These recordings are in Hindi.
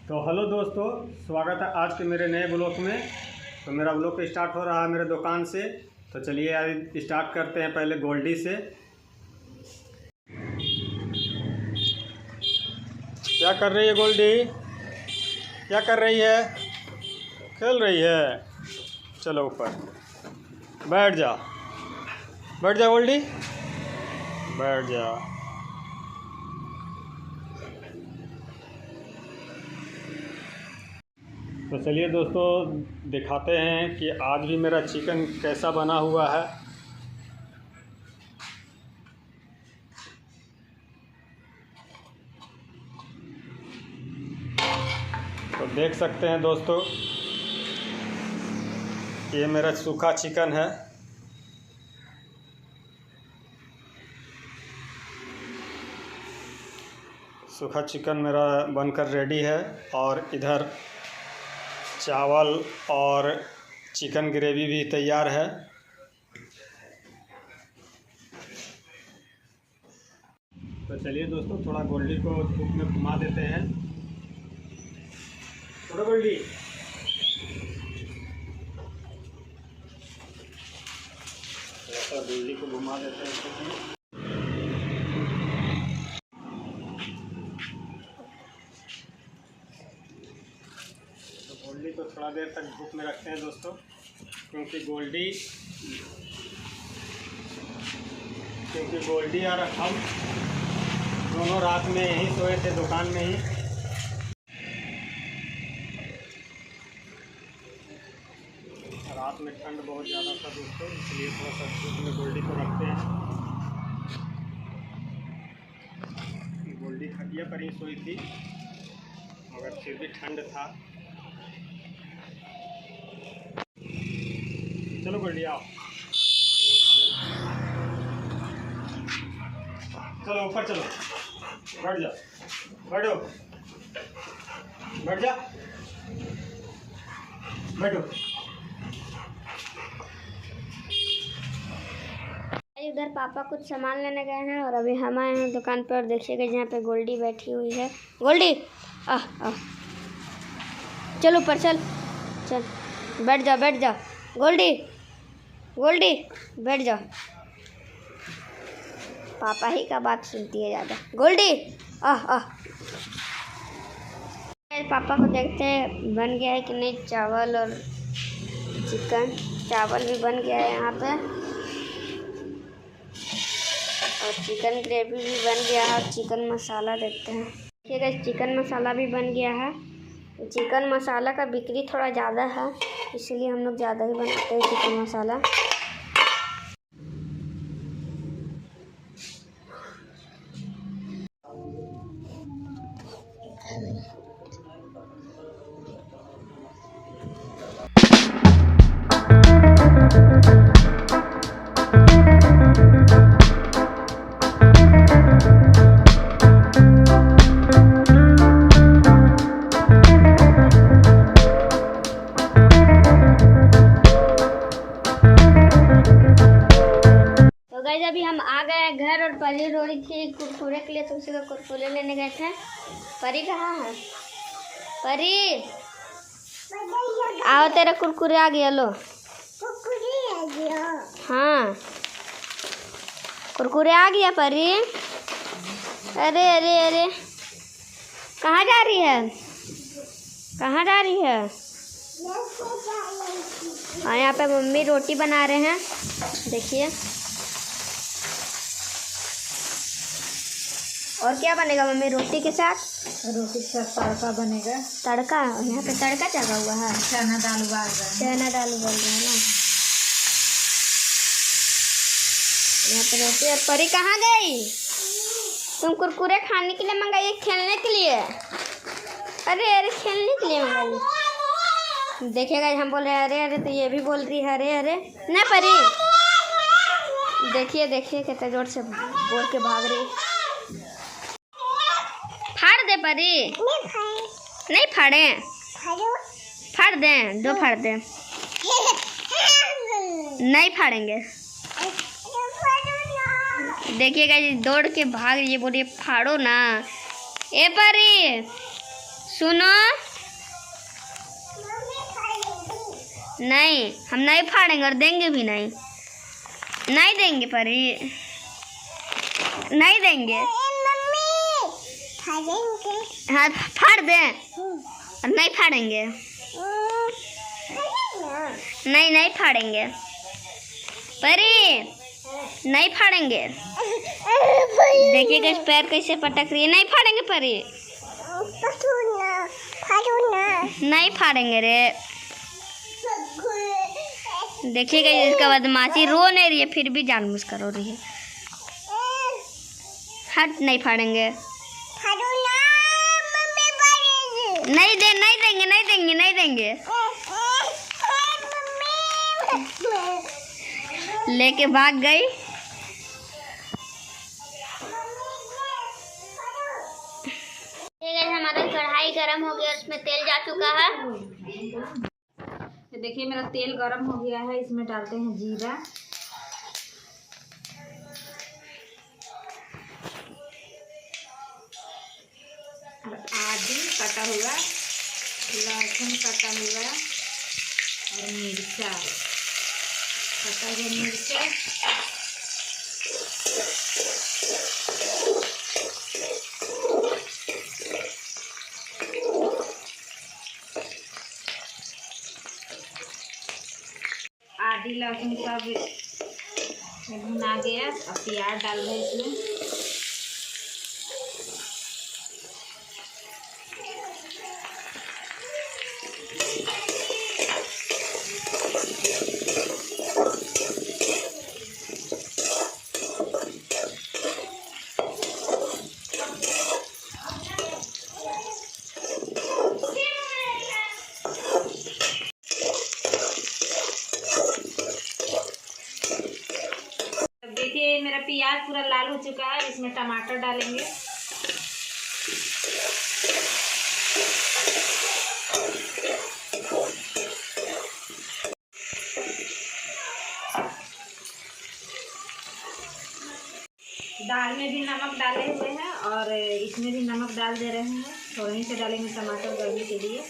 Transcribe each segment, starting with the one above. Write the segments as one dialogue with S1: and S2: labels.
S1: तो हेलो दोस्तों, स्वागत है आज के मेरे नए ब्लॉग में। तो मेरा ब्लॉग स्टार्ट हो रहा है मेरे दुकान से। तो चलिए आज स्टार्ट करते हैं पहले गोल्डी से। क्या कर रही है गोल्डी? क्या कर रही है? खेल रही है। चलो ऊपर बैठ जा, बैठ जा गोल्डी, बैठ जा। तो चलिए दोस्तों दिखाते हैं कि आज भी मेरा चिकन कैसा बना हुआ है। तो देख सकते हैं दोस्तों, ये मेरा सूखा चिकन है। सूखा चिकन मेरा बनकर रेडी है और इधर चावल और चिकन ग्रेवी भी तैयार है। तो चलिए दोस्तों थोड़ा गोल्डी को धूप में घुमा देते हैं। थोड़ा गोल्डी, थोड़ा गोल्डी को घुमा देते हैं। गोल्डी को थोड़ा देर तक धूप में रखते हैं दोस्तों, क्योंकि गोल्डी और हम दोनों रात में यहीं सोए थे दुकान में ही। रात में ठंड बहुत ज़्यादा था दोस्तों, इसलिए थोड़ा सा धूप में गोल्डी को रखते हैं। गोल्डी खटिया पर ही सोई थी, मगर फिर भी ठंड था। चलो गोल्डी आओ, चलो ऊपर चलो, बैठ जा, बैठो, बैठ जा, बैठो।
S2: उधर पापा कुछ सामान लेने गए हैं और अभी हम आए हैं दुकान पर। देखिएगा जहाँ पे गोल्डी बैठी हुई है। गोल्डी आ चल ऊपर, चल चल, बैठ जा, बैठ जा गोल्डी, गोल्डी बैठ जा। पापा ही का बात सुनती है ज़्यादा। गोल्डी पापा को देखते हैं बन गया है कि नहीं चावल और चिकन। चावल भी बन गया है यहाँ पे और चिकन ग्रेवी भी बन गया है और चिकन मसाला देखते हैं। देखिएगा चिकन मसाला भी बन गया है। चिकन मसाला का बिक्री थोड़ा ज़्यादा है, इसलिए हम लोग ज़्यादा ही बनाते हैं चिकन मसाला। अभी हम आ गए घर और परी रो रही थी कुरकुरे के लिए, तो उसी का कुरकुरे लेने गए थे। परी कहाँ है? परी आओ, तेरा कुरकुरे आ गया। लो कुरकुरे आ गया। हाँ कुरकुरे आ गया परी। अरे अरे अरे कहाँ जा रही है? कहाँ जा रही है? हाँ यहाँ पे मम्मी रोटी बना रहे हैं, देखिए। और क्या बनेगा मम्मी रोटी के साथ?
S3: रोटी के साथ तड़का बनेगा।
S2: तड़का? यहाँ पे तड़का चढ़ा हुआ है।
S3: चना दाल उबाल रहा है।
S2: चना दाल उबाल रहा है ना। यहाँ पे रोटी। और परी कहाँ गई? तुम कुरकुरे खाने के लिए मंगाई, खेलने के लिए? अरे अरे खेलने के लिए मंगाई। देखेगा हम बोल रहे हैं अरे अरे, तो ये भी बोल रही है अरे अरे। ना परी देखिए देखिए कितना जोर से बोल के भाग रही। फाड़ दे परी। नहीं फाड़े, फाड़ दें, दो फाड़ दें। नहीं फाड़ेंगे। देखिएगा ये दौड़ के भाग रही है, बोलिए फाड़ो ना। ए परी सुनो, नहीं हम नहीं फाड़ेंगे और देंगे भी नहीं, नहीं देंगे परी, नहीं देंगे। हाँ फाड़ दें और नहीं फाड़ेंगे, नहीं नहीं फाड़ेंगे परी, नहीं फाड़ेंगे। देखिएगा इस पैर कैसे पटक रही है, नहीं फाड़ेंगे परी, नहीं फाड़ेंगे रे। देखिएगा इसका बदमाशी, रो नहीं रही है फिर भी जानबूझ कर रो रही है। हट, नहीं फाड़ेंगे, नहीं दे, नहीं देंगे, नहीं देंगे, नहीं देंगे। लेके भाग गई। हमारा कढ़ाई गरम हो गया, उसमें तेल जा चुका है।
S3: तो देखिए मेरा तेल गरम हो गया है, इसमें डालते हैं जीरा और आदि कटा हुआ, लहसुन कटा हुआ और मिर्चा कटा हुआ मिर्चा, आदि लहसुन सब भुना गया। अब प्याज डाल रहे इसमें, देखिए मेरा प्याज पूरा लाल हो चुका है। इसमें टमाटर डालेंगे, दाल में भी नमक डाले हुए हैं और इसमें भी नमक डाल दे रहे हैं, थोड़ा ही से डालेंगे टमाटर गलने के लिए।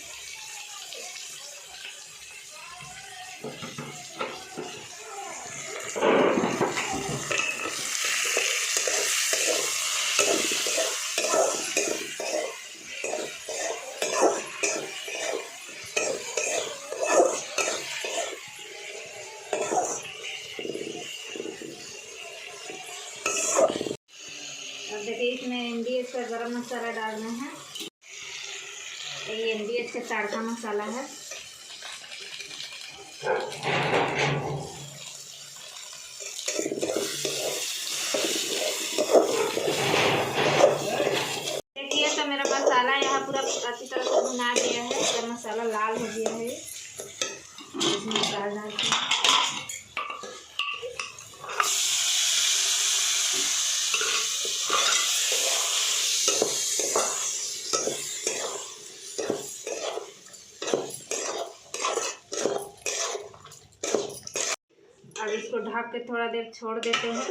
S3: देखिए इसमें NDH का गरम मसाला डालना है, ये NDH का तड़का मसाला है। देखिए तो मेरा मसाला यहाँ पूरा अच्छी तरह से भुना गया है, पूरा मसाला लाल हो गया है। इसमें डाल डालते हैं, अब इसको ढक के थोड़ा देर छोड़ देते हैं।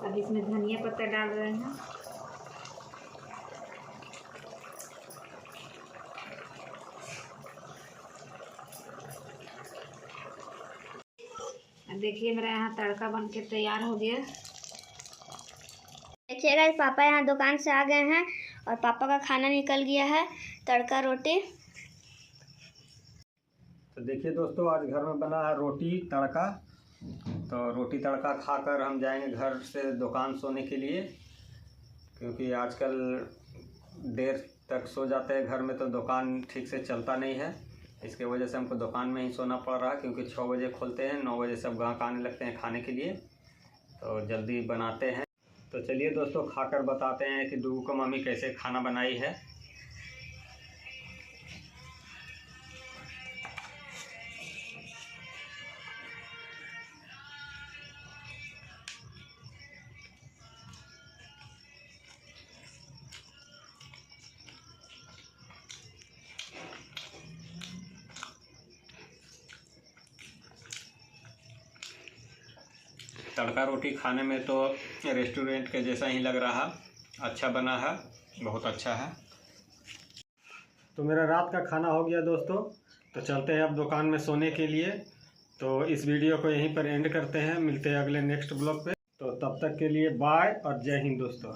S3: अब इसमें धनिया पत्ता डाल रहे हैं, देखिए मेरा यहाँ तड़का बन के तैयार हो गया।
S2: देखिएगा पापा यहाँ दुकान से आ गए हैं और पापा का खाना निकल गया है, तड़का रोटी।
S1: तो देखिए दोस्तों, आज घर में बना है रोटी तड़का। तो रोटी तड़का खाकर हम जाएंगे घर से दुकान सोने के लिए, क्योंकि आजकल देर तक सो जाते हैं घर में तो दुकान ठीक से चलता नहीं है। इसके वजह से हमको दुकान में ही सोना पड़ रहा है, क्योंकि 6 बजे खोलते हैं, 9 बजे सब ग्राहक आने लगते हैं खाने के लिए, तो जल्दी बनाते हैं। तो चलिए दोस्तों, खाकर बताते हैं कि डूगू को मम्मी कैसे खाना बनाई है। तड़का रोटी खाने में तो रेस्टोरेंट के जैसा ही लग रहा, अच्छा बना है, बहुत अच्छा है। तो मेरा रात का खाना हो गया दोस्तों, तो चलते हैं अब दुकान में सोने के लिए। तो इस वीडियो को यहीं पर एंड करते हैं, मिलते हैं अगले नेक्स्ट ब्लॉग पे। तो तब तक के लिए बाय और जय हिंद दोस्तों।